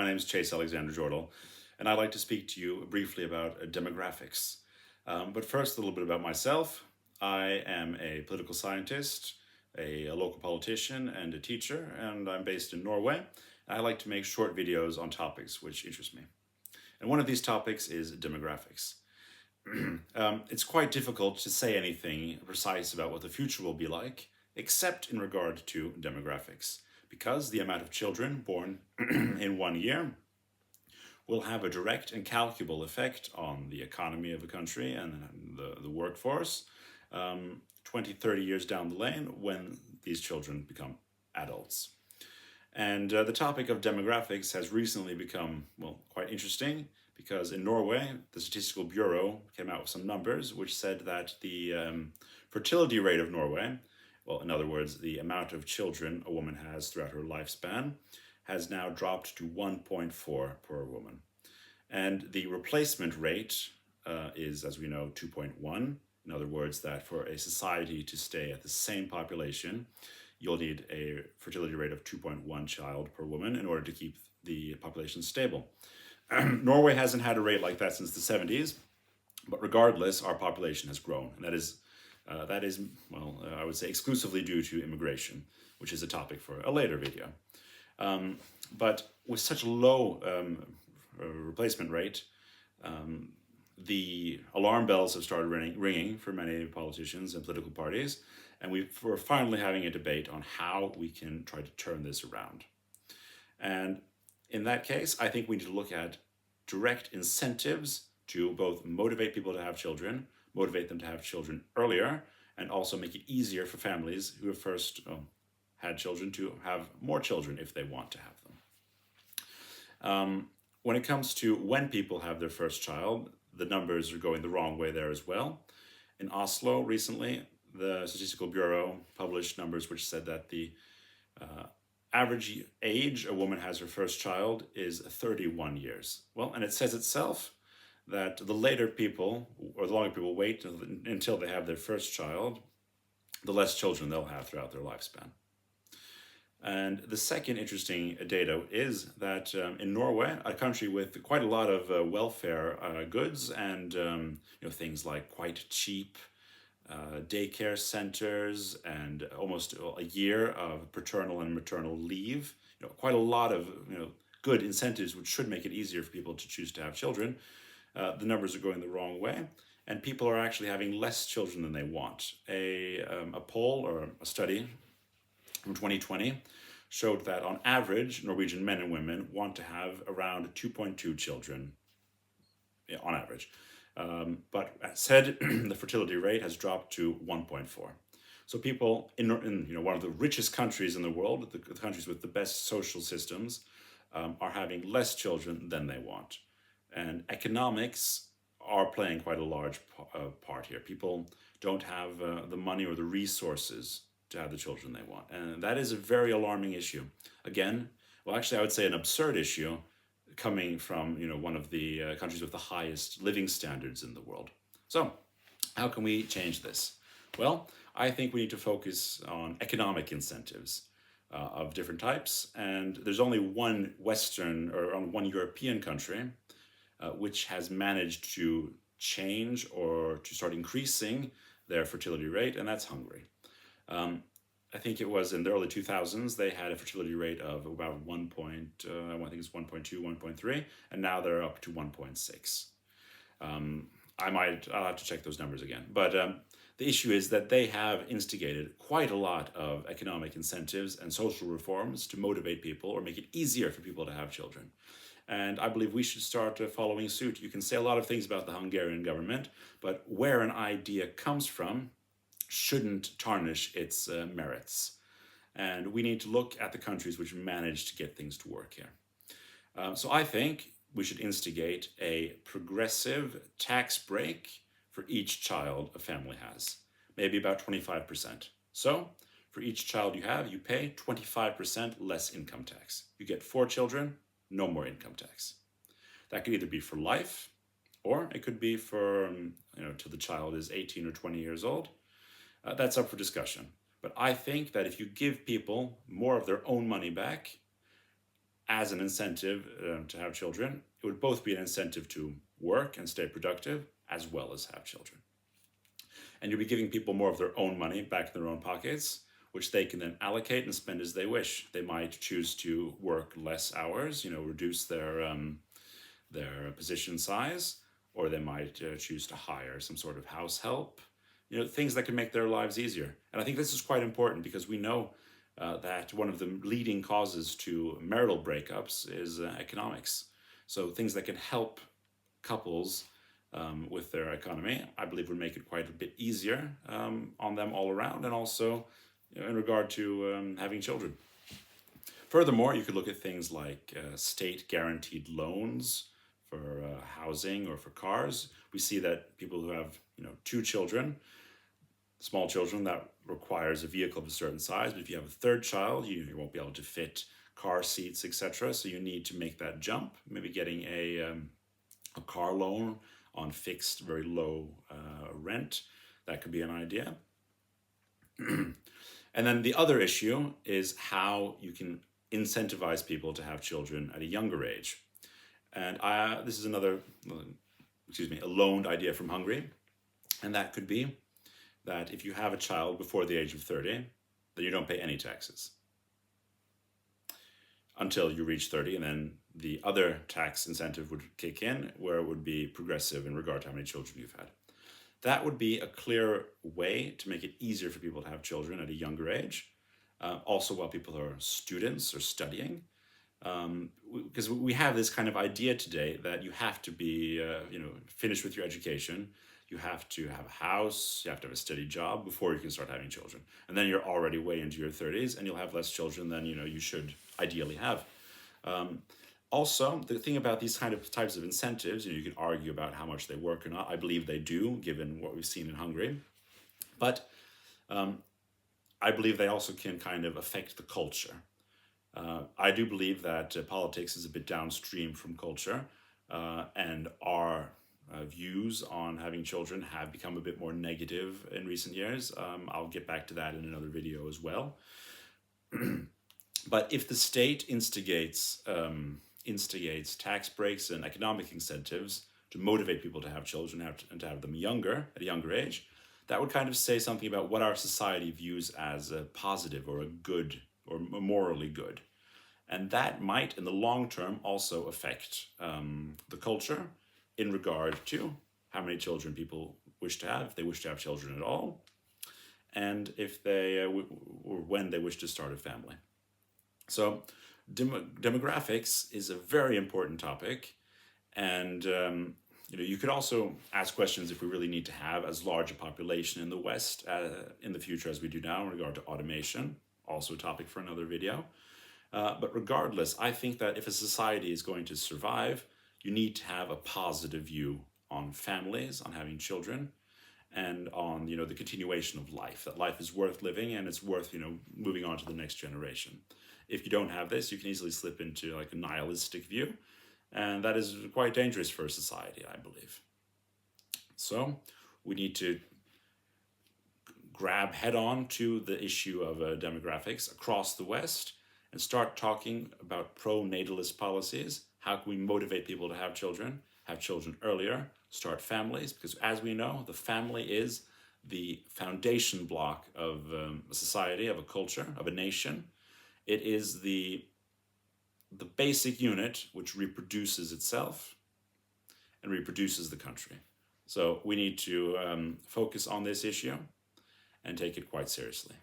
name is Chase Alexander Jordal, and I'd like to speak to you briefly about demographics. But first, a little bit about myself. I am a political scientist, a local politician, and a teacher, and I'm based in Norway. I like to make short videos on topics which interest me. And one of these topics is demographics. It's quite difficult to say anything precise about what the future will be like, except in regard to demographics, because the amount of children born in 1 year will have a direct and calculable effect on the economy of a country and the workforce 20, 30 years down the lane when these children become adults. And the topic of demographics has recently become, well, quite interesting because in Norway, the Statistical Bureau came out with some numbers which said that the fertility rate of Norway, well, in other words, the amount of children a woman has throughout her lifespan, has now dropped to 1.4 per woman. And the replacement rate is, as we know, 2.1. In other words, that for a society to stay at the same population, you'll need a fertility rate of 2.1 child per woman in order to keep the population stable. Norway hasn't had a rate like that since the 70s, but regardless, our population has grown. And that is, I would say exclusively due to immigration, which is a topic for a later video. But with such a low replacement rate, the alarm bells have started ringing for many politicians and political parties, and we're finally having a debate on how we can try to turn this around. And in that case, I think we need to look at direct incentives to both motivate people to have children, motivate them to have children earlier, and also make it easier for families who have first had children to have more children if they want to have them. When it comes to when people have their first child, the numbers are going the wrong way there as well. In Oslo recently, the Statistical Bureau published numbers which said that the average age a woman has her first child is 31 years. Well, and it says itself that the later people, or the longer people wait until they have their first child, the less children they'll have throughout their lifespan. And the second interesting data is that in Norway, a country with quite a lot of welfare goods and things like quite cheap daycare centers and almost a year of paternal and maternal leave, quite a lot of good incentives which should make it easier for people to choose to have children. The numbers are going the wrong way, and people are actually having less children than they want. A poll or a study from 2020 showed that on average, Norwegian men and women want to have around 2.2 children, on average. But as said, the fertility rate has dropped to 1.4. So people in one of the richest countries in the world, the countries with the best social systems, are having less children than they want. And economics are playing quite a large part here. People don't have the money or the resources to have the children they want. And that is a very alarming issue. Again, well, actually, I would say an absurd issue coming from one of the countries with the highest living standards in the world. So how can we change this? Well, I think we need to focus on economic incentives of different types. And there's only one Western or one European country which has managed to change or to start increasing their fertility rate, and that's Hungary. I think it was in the early 2000s, they had a fertility rate of about I think it's 1.2, 1.3, and now they're up to 1.6. I'll have to check those numbers again. But the issue is that they have instigated quite a lot of economic incentives and social reforms to motivate people or make it easier for people to have children. And I believe we should start following suit. You can say a lot of things about the Hungarian government, but where an idea comes from shouldn't tarnish its merits. And we need to look at the countries which managed to get things to work here. So I think we should instigate a progressive tax break for each child a family has, maybe about 25%. So for each child you have, you pay 25% less income tax. You get 4 children, no more income tax. That could either be for life, or it could be for, till the child is 18 or 20 years old. That's up for discussion. But I think that if you give people more of their own money back, as an incentive to have children. It would both be an incentive to work and stay productive as well as have children. And you'll be giving people more of their own money back in their own pockets, which they can then allocate and spend as they wish. They might choose to work less hours, reduce their position size, or they might choose to hire some sort of house help, things that can make their lives easier. And I think this is quite important because we know that one of the leading causes to marital breakups is economics. So things that can help couples with their economy, I believe would make it quite a bit easier on them all around, and also in regard to having children. Furthermore, you could look at things like state guaranteed loans for housing or for cars. We see that people who have 2 children, small children, that requires a vehicle of a certain size. But if you have a third child, you won't be able to fit car seats, etc. So you need to make that jump. Maybe getting a car loan on fixed, very low rent. That could be an idea. And then the other issue is how you can incentivize people to have children at a younger age. And this is another, a loaned idea from Hungary. And that could be that if you have a child before the age of 30, then you don't pay any taxes until you reach 30, and then the other tax incentive would kick in, where it would be progressive in regard to how many children you've had. That would be a clear way to make it easier for people to have children at a younger age, also while people are students or studying. Because we have this kind of idea today that you have to be, finished with your education, you have to have a house, you have to have a steady job before you can start having children. And then you're already way into your 30s and you'll have less children than, you should ideally have. Also, the thing about these types of incentives, you can argue about how much they work or not. I believe they do, given what we've seen in Hungary. But I believe they also can kind of affect the culture. I do believe that politics is a bit downstream from culture, and our views on having children have become a bit more negative in recent years. I'll get back to that in another video as well. But if the state instigates tax breaks and economic incentives to motivate people to have children and to have them at a younger age, that would kind of say something about what our society views as a positive or a good or morally good. And that might, in the long term, also affect the culture in regard to how many children people wish to have, if they wish to have children at all, and if they or when they wish to start a family. So demographics is a very important topic, and you could also ask questions if we really need to have as large a population in the West in the future as we do now in regard to automation, also a topic for another video. But regardless, I think that if a society is going to survive, you need to have a positive view on families, on having children, and on the continuation of life, that life is worth living and it's worth moving on to the next generation. If you don't have this, you can easily slip into like a nihilistic view, and that is quite dangerous for a society, I believe. So we need to grab head on to the issue of demographics across the West and start talking about pro-natalist policies. How can we motivate people to have children earlier, start families? Because as we know, the family is the foundation block of a society, of a culture, of a nation. It is the basic unit which reproduces itself and reproduces the country. So we need to focus on this issue and take it quite seriously.